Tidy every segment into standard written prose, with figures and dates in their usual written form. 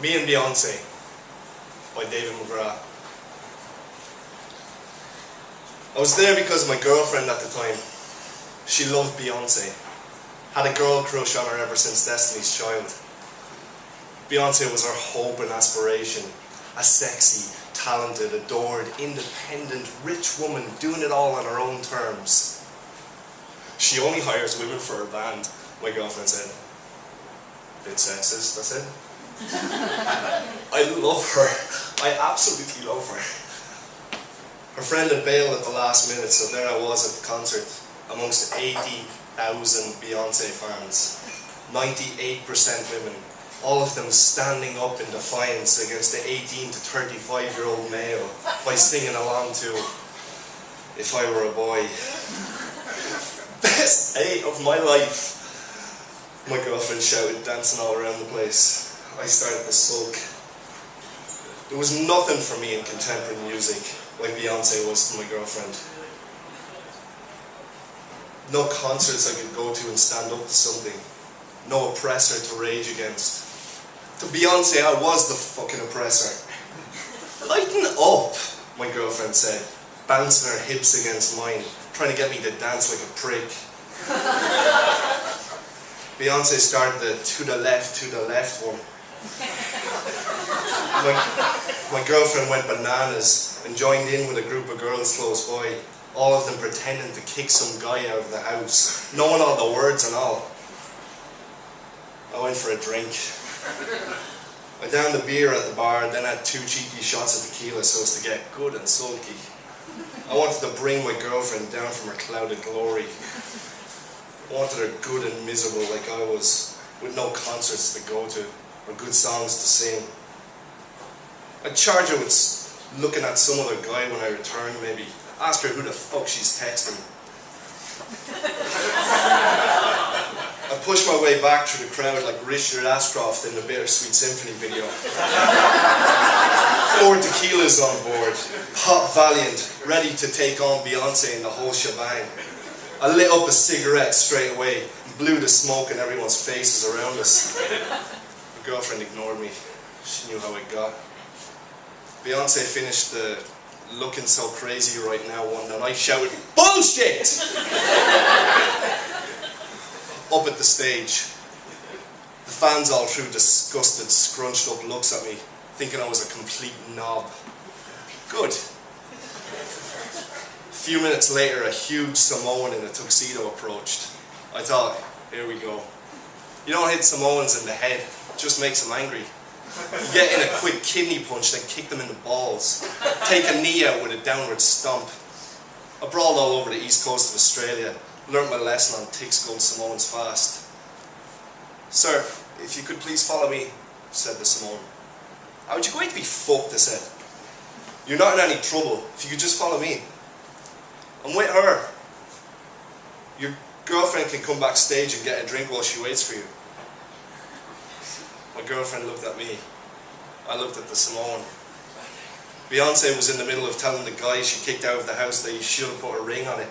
Me and Beyonce by David McGrath. I was there because of my girlfriend at the time. She loved Beyonce. Had a girl crush on her ever since Destiny's Child. Beyonce was her hope and aspiration. A sexy, talented, adored, independent, rich woman doing it all on her own terms. She only hires women for her band, my girlfriend said. Bit sexist, I said. I love her. I absolutely love her. Her friend had bailed at the last minute, so there I was at the concert, amongst 80,000 Beyonce fans. 98% women, all of them standing up in defiance against the 18 to 35-year-old male by singing along to If I Were a Boy. Best day of my life, my girlfriend shouted, dancing all around the place. I started to sulk. There was nothing for me in contemporary music like Beyonce was to my girlfriend. No concerts I could go to and stand up to something. No oppressor to rage against. To Beyonce, I was the fucking oppressor. Lighten up, my girlfriend said, bouncing her hips against mine, trying to get me to dance like a prick. Beyonce started the to the left one. My girlfriend went bananas and joined in with a group of girls close by, all of them pretending to kick some guy out of the house, knowing all the words and all. I went for a drink. I downed the beer at the bar, then had 2 cheeky shots of tequila so as to get good and sulky. I wanted to bring my girlfriend down from her clouded glory. I wanted her good and miserable like I was, with no concerts to go to, or good songs to sing. I'd charge her with looking at some other guy when I returned, maybe. Ask her who the fuck she's texting. I pushed my way back through the crowd like Richard Ashcroft in the Bittersweet Symphony video. 4 tequilas on board, hot valiant, ready to take on Beyonce and the whole shebang. I lit up a cigarette straight away and blew the smoke in everyone's faces around us. My girlfriend ignored me. She knew how it got. Beyonce finished the looking so crazy right now one, and I shouted, "Bullshit!" Up at the stage. The fans all threw disgusted, scrunched up looks at me, thinking I was a complete knob. Good. A few minutes later, a huge Samoan in a tuxedo approached. I thought, here we go. You don't hit Samoans in the head, it just makes them angry. You get in a quick kidney punch, then kick them in the balls. Take a knee out with a downward stomp. I brawled all over the east coast of Australia, learnt my lesson on thick-skulled Samoans fast. "Sir, if you could please follow me," said the Samoan. "How would you going to be fucked?" I said. "You're not in any trouble, if you could just follow me. I'm with her. Your girlfriend can come backstage and get a drink while she waits for you." My girlfriend looked at me. I looked at the Samoan. Beyonce was in the middle of telling the guy she kicked out of the house that he should have put a ring on it.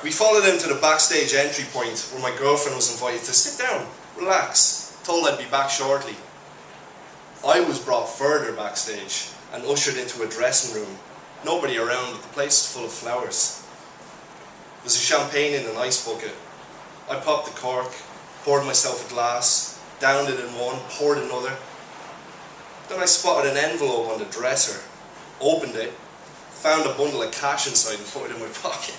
We followed him to the backstage entry point where my girlfriend was invited to sit down, relax, told I'd be back shortly. I was brought further backstage and ushered into a dressing room. Nobody around, but the place was full of flowers. There was a champagne in an ice bucket. I popped the cork, poured myself a glass, downed it in one, poured another. Then I spotted an envelope on the dresser, opened it, found a bundle of cash inside and put it in my pocket.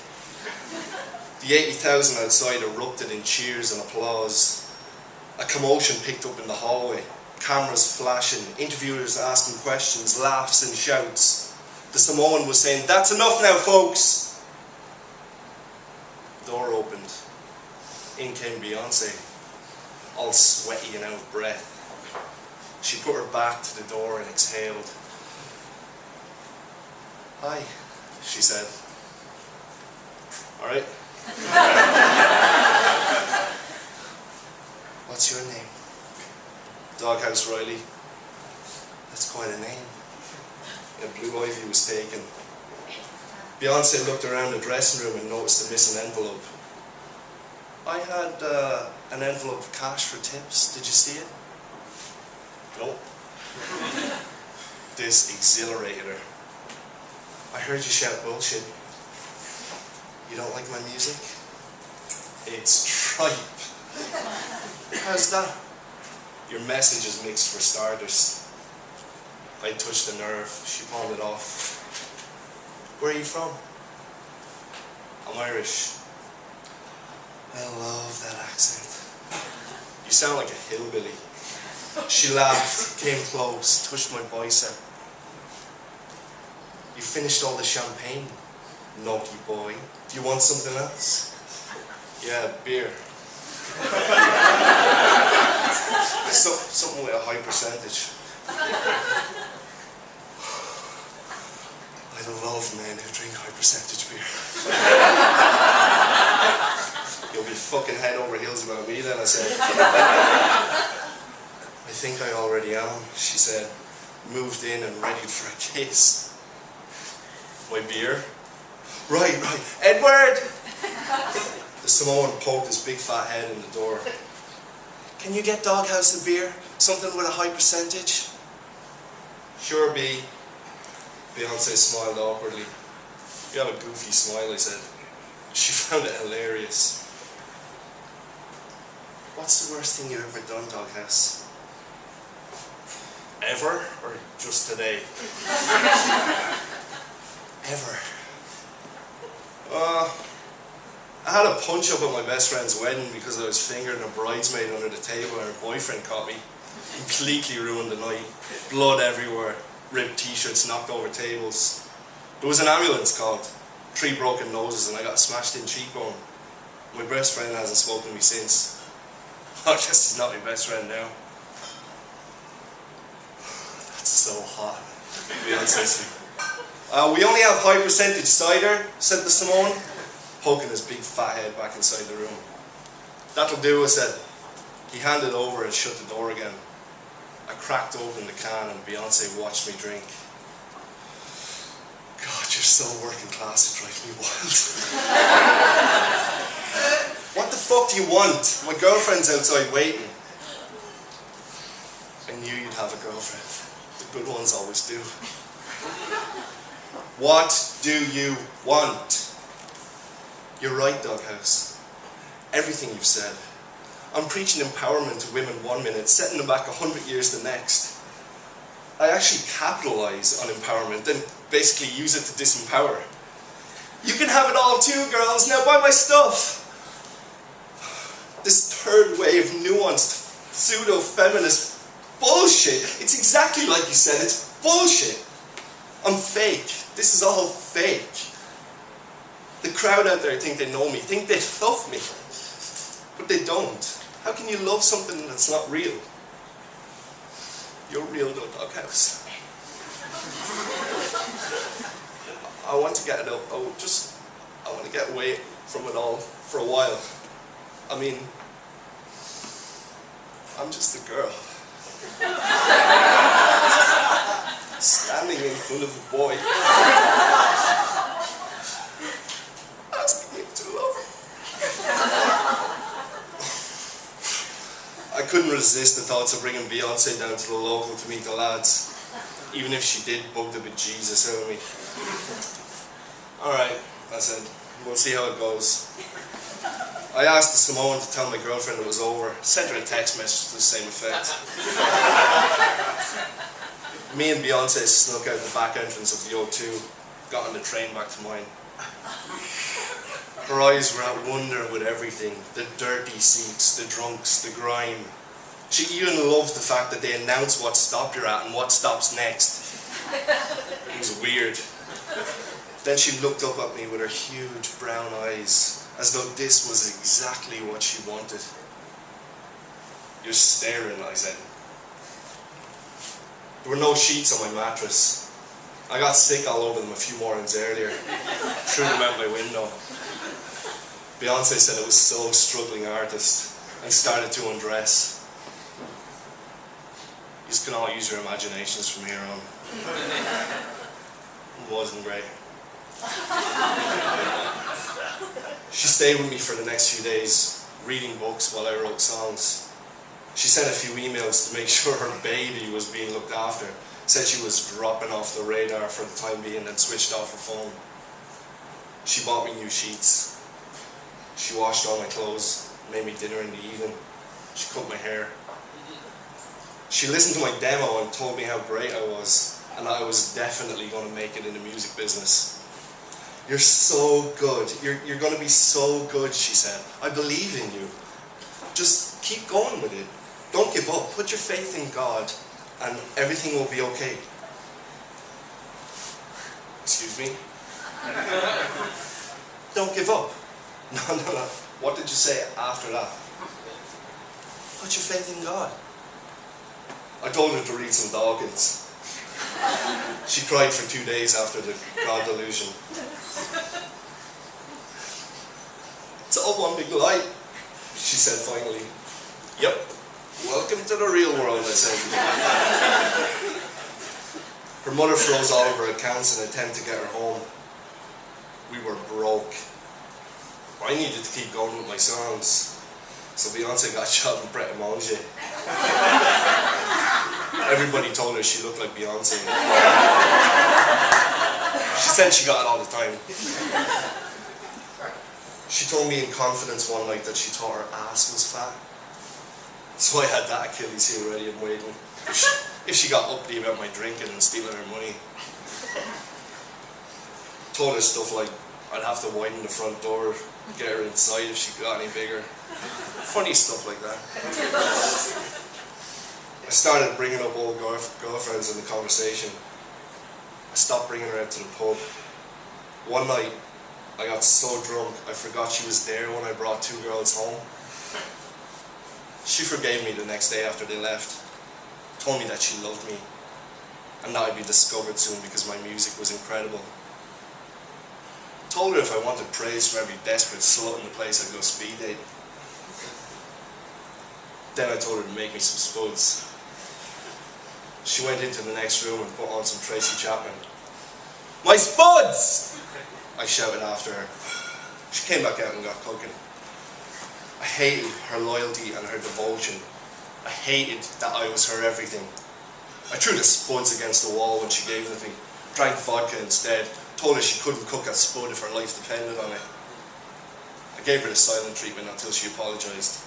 The 80,000 outside erupted in cheers and applause. A commotion picked up in the hallway, cameras flashing, interviewers asking questions, laughs and shouts. The Samoan was saying, "That's enough now, folks." The door opened. In came Beyonce, all sweaty and out of breath. She put her back to the door and exhaled. "Hi," she said. "All right." "What's your name?" "Doghouse O'Reilly." "That's quite a name." And blue ivy was taken. Beyonce looked around the dressing room and noticed the missing envelope. I had an envelope of cash for tips. Did you see it? Nope. This exhilarated her. I heard you shout bullshit. You don't like my music? It's tripe. How's that? Your message is mixed for starters. I touched a nerve. She palmed it off. Where are you from? I'm Irish. I love that accent. You sound like a hillbilly. She laughed, came close, touched my bicep. You finished all the champagne, naughty boy. Do you want something else? Yeah, beer. Something with a high percentage. I love men who drink high percentage beer. You'll be fucking head over heels about me then, I said. I think I already am, she said, moved in and ready for a kiss. My beer? Right. Edward! The Samoan poked his big fat head in the door. Can you get Doghouse a beer? Something with a high percentage? Sure, B. Beyonce smiled awkwardly. You have a goofy smile, I said. She found it hilarious. What's the worst thing you've ever done, Doghouse? Ever? Or just today? Ever. I had a punch up at my best friend's wedding because I was fingering a bridesmaid under the table and her boyfriend caught me. Completely ruined the night. Blood everywhere. Ripped t-shirts, knocked over tables. There was an ambulance called. 3 broken noses and I got a smashed in cheekbone. My best friend hasn't spoken to me since. I guess he's not my best friend now. That's so hot. Beyonce said. We only have high percentage cider, said the Samoan, poking his big fat head back inside the room. That'll do, I said. He handed over and shut the door again. I cracked open the can and Beyonce watched me drink. God, you're so working class, it drives me wild. What the fuck do you want? My girlfriend's outside waiting. I knew you'd have a girlfriend. The good ones always do. What do you want? You're right, Doghouse. Everything you've said. I'm preaching empowerment to women 1 minute, setting them back 100 years the next. I actually capitalise on empowerment and basically use it to disempower. You can have it all too, girls. Now buy my stuff. This third wave nuanced pseudo-feminist bullshit. It's exactly like you said. It's bullshit. I'm fake. This is all fake. The crowd out there think they know me, think they love me. But they don't. How can you love something that's not real? You're real though, Doghouse. I want to get it up. I want to get away from it all for a while. I mean, I'm just a girl. Standing in front of a boy. Asking him to love him. I couldn't resist the thoughts of bringing Beyonce down to the local to meet the lads. Even if she did bug the bejesus out of me. Alright, I said, we'll see how it goes. I asked the Samoan to tell my girlfriend it was over. Sent her a text message to the same effect. Me and Beyonce snuck out the back entrance of the O2. Got on the train back to mine. Her eyes were at wonder with everything. The dirty seats, the drunks, the grime. She even loved the fact that they announce what stop you're at and what stops next. It was weird. Then she looked up at me with her huge brown eyes, as though this was exactly what she wanted. You're staring, I said. There were no sheets on my mattress. I got sick all over them a few mornings earlier. Threw them out my window. Beyonce said it was so struggling artist and started to undress. You can all use your imaginations from here on. It wasn't great. She stayed with me for the next few days. reading books while I wrote songs. She sent a few emails to make sure her baby was being looked after. Said she was dropping off the radar for the time being and switched off her phone. She bought me new sheets. She washed all my clothes, made me dinner in the evening. She cut my hair. She listened to my demo and told me how great I was and that I was definitely going to make it in the music business. You're so good. You're going to be so good, she said. I believe in you. Just keep going with it. Don't give up. Put your faith in God and everything will be okay. Excuse me? Don't give up. No. What did you say after that? Put your faith in God. I told her to read some Dawkins. She cried for 2 days after the God delusion. It's all one big lie, she said finally. Yep. Welcome to the real world, I said. Her mother froze all of her accounts in an attempt to get her home. We were broke. I needed to keep going with my songs. So Beyonce got shot in Pret a Manger. Everybody told her she looked like Beyonce. She said she got it all the time. She told me in confidence one night that she thought her ass was fat. So I had that Achilles heel ready and waiting. If she got uppity about my drinking and stealing her money. Told her stuff like I'd have to widen the front door, get her inside if she got any bigger. Funny stuff like that. I started bringing up old girlfriends in the conversation. I stopped bringing her out to the pub. One night, I got so drunk I forgot she was there when I brought 2 girls home. She forgave me the next day after they left. Told me that she loved me and that I'd be discovered soon because my music was incredible. Told her if I wanted praise from every desperate slut in the place I'd go speed dating. Then I told her to make me some spuds. She went into the next room and put on some Tracy Chapman. My spuds! I shouted after her. She came back out and got cooking. I hated her loyalty and her devotion. I hated that I was her everything. I threw the spuds against the wall when she gave them to me. Drank vodka instead. Told her she couldn't cook a spud if her life depended on it. I gave her the silent treatment until she apologised.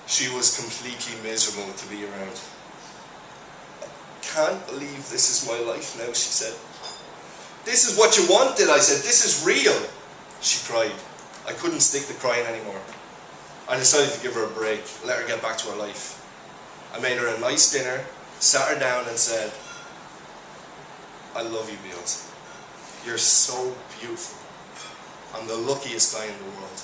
She was completely miserable to be around. I can't believe this is my life now, she said. This is what you wanted, I said. This is real. She cried. I couldn't stick to crying anymore. I decided to give her a break, let her get back to her life. I made her a nice dinner, sat her down and said, I love you, Beyonce. You're so beautiful. I'm the luckiest guy in the world.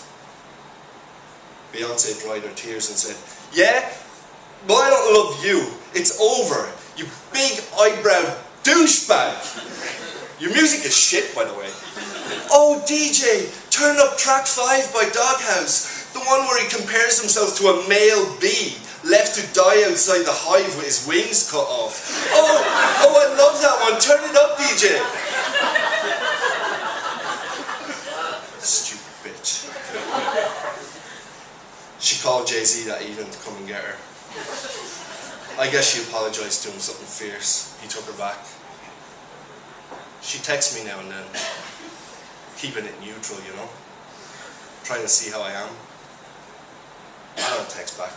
Beyonce dried her tears and said, yeah? But I don't love you. It's over. You big eyebrow douchebag. Your music is shit, by the way. Oh, DJ, turn up track 5 by Doghouse. The one where he compares himself to a male bee, left to die outside the hive with his wings cut off. Oh, I love that one. Turn it up, DJ. Stupid bitch. She called Jay-Z that evening to come and get her. I guess she apologised to him something fierce. He took her back. She texts me now and then, keeping it neutral, you know, trying to see how I am. I don't text back.